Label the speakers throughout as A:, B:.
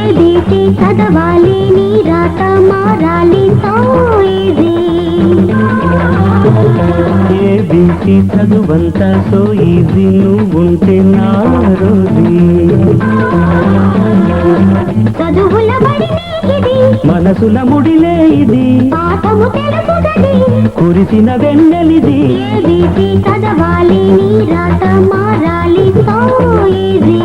A: ABC చదవాలి నీ రాత మారాలి సో ఈజీ
B: ఏబీసీ చదువంతా సో ఈజీ నువ్వుంటే నా రోజీ
A: చదువుల బడి నీకిది
B: మనసుల ముడిలే ఇది
A: పాఠము తెలుసు గది
B: కురిసిన వెన్నెలిది
A: ఏబీసీ చదవాలి నీ రాత మారాలి సో ఈజీ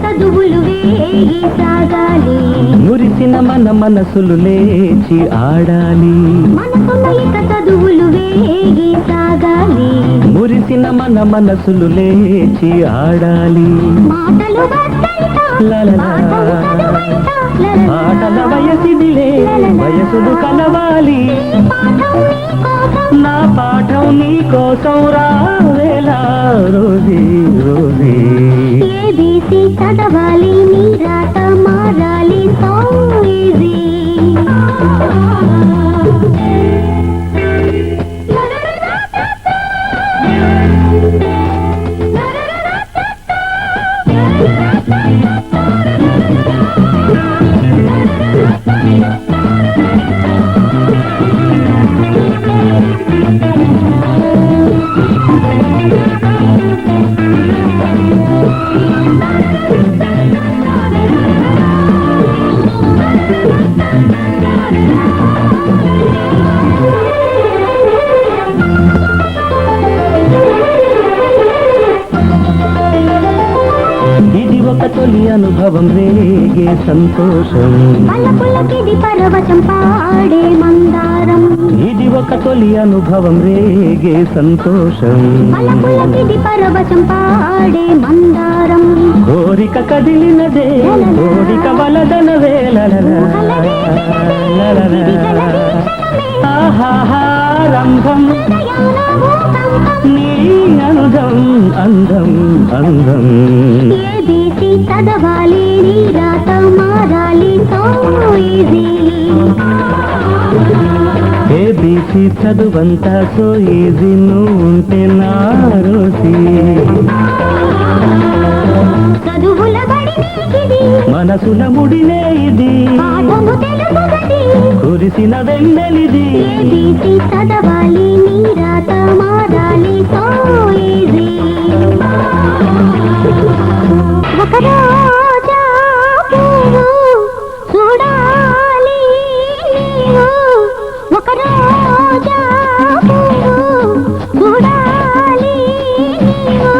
A: చదువులు వేగి సాగాలి
B: మురిసిన మన మనసులు లేచి ఆడాలి
A: మనసులో ఇక చదువులు వేగి సాగాలి
B: మురిసిన మన మనసులు లేచి ఆడాలి
A: మాటలు
B: ఆటల వయసిదిలే వయసులు కలవాలి నా పాఠం నీ కోసం రావేలా రోజీ రోజీ
A: ఏబీసీ చదవాలి నీ రాత మారాలి సో ఈజీ
B: ఇది ఒక తొలి అనుభవం రేగే సంతోషం
A: పల్లపుల్లకిది పరవశం పాడే మందారం
B: ఇది ఒక తొలి అనుభవం రేగే సంతోషం
A: పల్లపుల్లకిది పరవశం పాడే మందారం
B: కోరిక కదిలినదే కోరిక వలదన ఆహారంభం నీ అందం అందం అందం
A: ఏబీసీ చదవాలి నీ రాత మారాలి సో ఈజీ
B: ఏబీసీ చదువంతా సో ఈజీ నువ్వు ఉంటే నా రోజీ
A: చదువుల బడి నీకిది
B: మనసుల ముడినే ఇది
A: పాఠము తెలుసు గది
B: కురిసిన వెన్నెలిది
A: ఏబీసీ చదవాలి నీ రాత మారాలి సో ఈజీ ఒక రోజా పువ్వు చూడాలి నీవు ఒక రోజా పువ్వు చూడాలి నీవు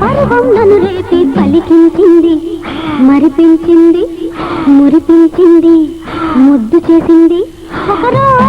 A: పరువం నన్ను రేపి పలికించింది మరిపించింది మురిపించింది ముద్దు చేసింది ఒక రోజు